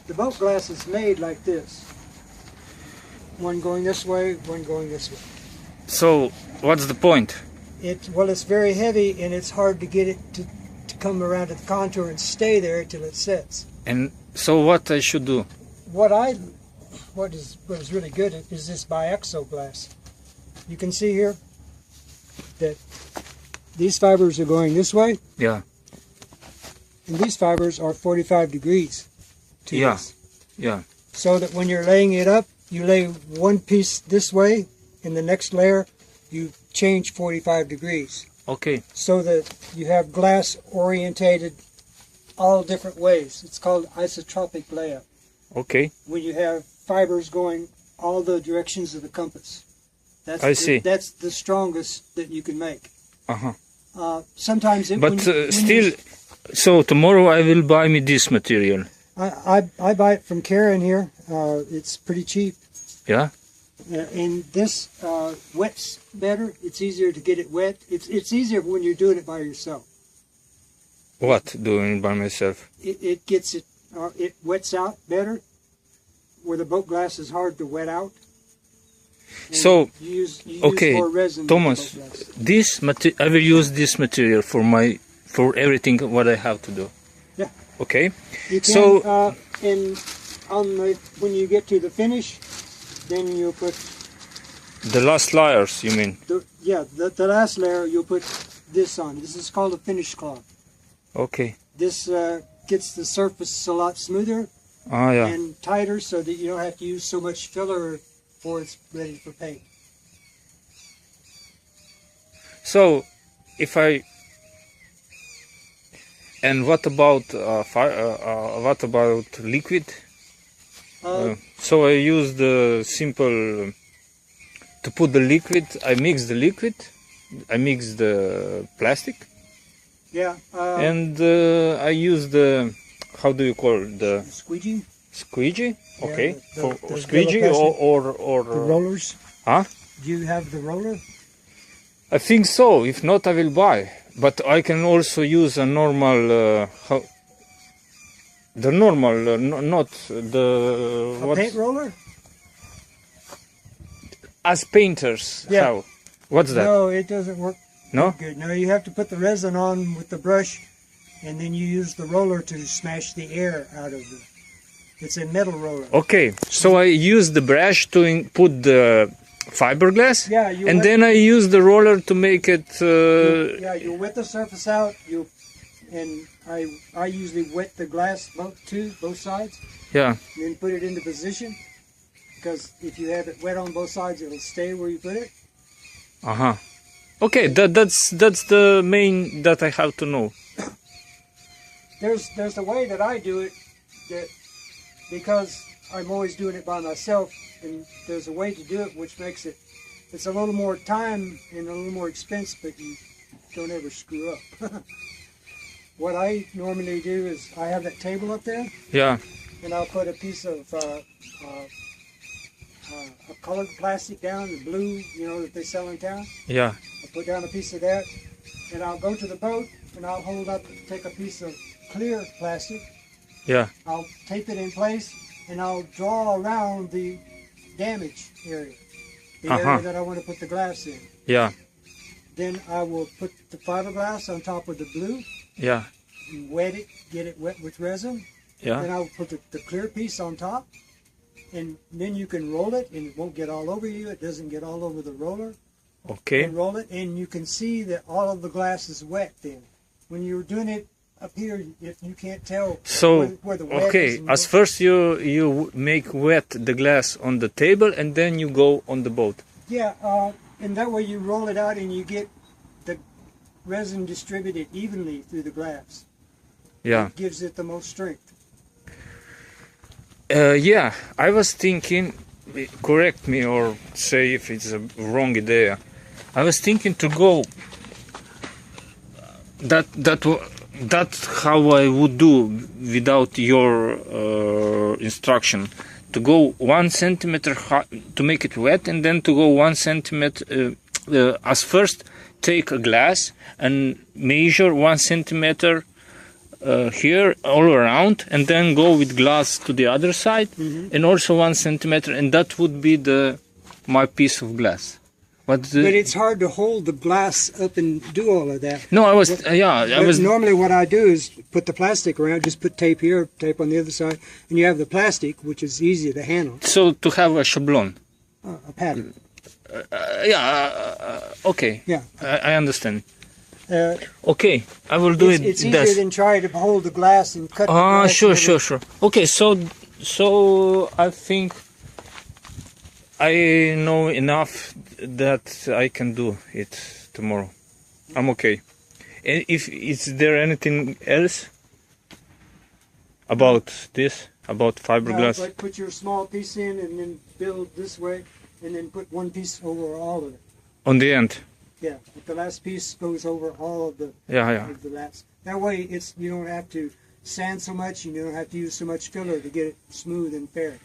The boat glass is made like this. One going this way, one going this way. So what's the point? Well, it's very heavy and it's hard to get it to come around to the contour and stay there till it sets. And so what I should do? What is really good is this biaxial glass. You can see here that these fibers are going this way. Yeah. And these fibers are 45 degrees to this. Yeah. So that when you're laying it up, you lay one piece this way, and the next layer you change 45 degrees. Okay. So that you have glass orientated all different ways. It's called isotropic layout. Okay. When you have fibers going all the directions of the compass. I see. That's the strongest that you can make. Uh-huh. Sometimes it... But so tomorrow I will buy me this material. I buy it from Karen here. It's pretty cheap. Yeah? And this wets better. It's easier to get it wet. It's easier when you're doing it by yourself. What, doing by myself? It gets it, it wets out better, where the boat glass is hard to wet out. And so, you use okay, more resin Thomas, I will use this material for everything what I have to do. Yeah. Okay. You can, so, when you get to the finish, then you'll put the last layers, you mean? The last layer you'll put this on. This is called a finish cloth. Okay. This gets the surface a lot smoother and tighter, so that you don't have to use so much filler before it's ready for paint. So, and what about liquid? So I use the simple to put the liquid. I mix the liquid. I mix the plastic. Yeah. And I use the, how do you call it? The squeegee. Squeegee. Okay. The for squeegee or the rollers. Huh? Do you have the roller? I think so. If not, I will buy. But I can also use a normal, not the... paint roller? As painters, yeah. How? What's that? No, it doesn't work No? good. No, you have to put the resin on with the brush, and then you use the roller to smash the air out of it. It's a metal roller. Okay, so I use the brush to put the fiberglass, and then I use the roller to make it. You wet the surface out. I usually wet the glass both sides. Yeah. And then put it into position, because if you have it wet on both sides, it'll stay where you put it. Okay, that's the main that I have to know. There's the way that I do it, because I'm always doing it by myself. And there's a way to do it which makes it's a little more time and a little more expense, but you don't ever screw up. What I normally do is I have that table up there. Yeah. And I'll put a piece of a colored plastic down, the blue, that they sell in town. Yeah. I'll put down a piece of that, and I'll go to the boat and I'll take a piece of clear plastic. Yeah. I'll tape it in place and I'll draw around the damage area, the area that I want to put the glass in. Yeah. Then I will put the fiberglass on top of the blue. Yeah. And wet it, get it wet with resin. Yeah. Then I'll put the clear piece on top, and then you can roll it, and it won't get all over you. It doesn't get all over the roller. Okay. And roll it, and you can see that all of the glass is wet. Then, when you're doing it up here, if you can't tell where the wet is. As first you make wet the glass on the table, and then you go on the boat. Yeah, and that way you roll it out and you get the resin distributed evenly through the glass. Yeah. It gives it the most strength. Yeah, I was thinking, correct me or say if it's a wrong idea. I was thinking to go. That's how I would do without your instruction. To go 1 centimeter high, to make it wet, and then to go 1 centimeter. As first, take a glass and measure 1 centimeter here all around, and then go with glass to the other side, and also 1 centimeter, and that would be my piece of glass. But it's hard to hold the glass up and do all of that. No, I was Normally what I do is put the plastic around, just put tape here, tape on the other side, and you have the plastic, which is easy to handle. So to have a shablon. A pattern. Okay. Yeah. I understand. Okay, I will do it. It's easier than trying to hold the glass and cut the glass. Sure. Okay, so I think I know enough that I can do it tomorrow. I'm okay. And is there anything else about this, about fiberglass? Like put your small piece in and then build this way, and then put one piece over all of it. On the end. Yeah, but the last piece goes over all of the of the last. That way, you don't have to sand so much, and you don't have to use so much filler to get it smooth and fair.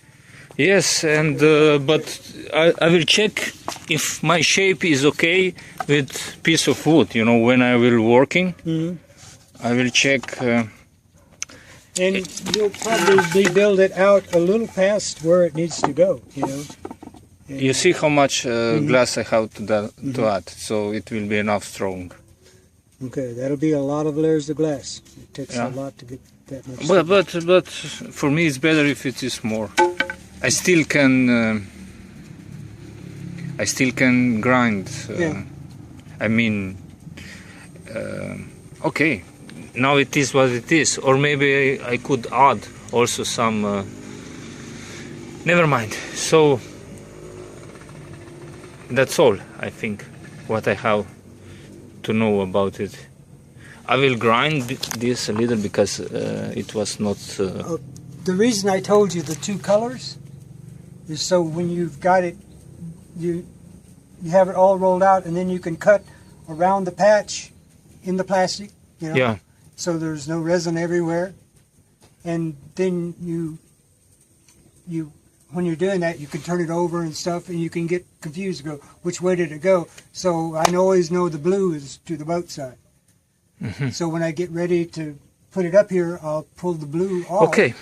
Yes, and but I will check if my shape is okay with piece of wood. You know, when I will working, I will check. And you'll probably build it out a little past where it needs to go. You know. And you see how much glass I have to add, so it will be enough strong. Okay, that'll be a lot of layers of glass. It takes a lot to get that much. But for me, it's better if it is more. I still can grind. I mean, okay. Now it is what it is. Or maybe I could add also some. Never mind. So that's all. I think what I have to know about it. I will grind this a little because it was not. The reason I told you the two colors is so when you've got it, you have it all rolled out, and then you can cut around the patch in the plastic. You know? Yeah. So there's no resin everywhere, and then you when you're doing that, you can turn it over and stuff, and you can get confused, go which way did it go? So I always know the blue is to the boat side. So when I get ready to put it up here, I'll pull the blue off. Okay.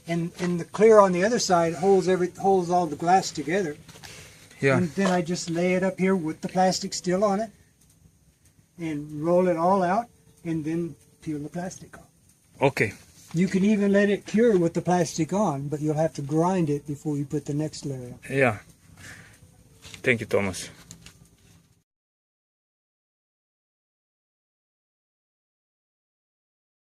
And the clear on the other side holds all the glass together. Yeah. And then I just lay it up here with the plastic still on it, and roll it all out, and then peel the plastic off. Okay. You can even let it cure with the plastic on, but you'll have to grind it before you put the next layer on. Yeah. Thank you, Thomas.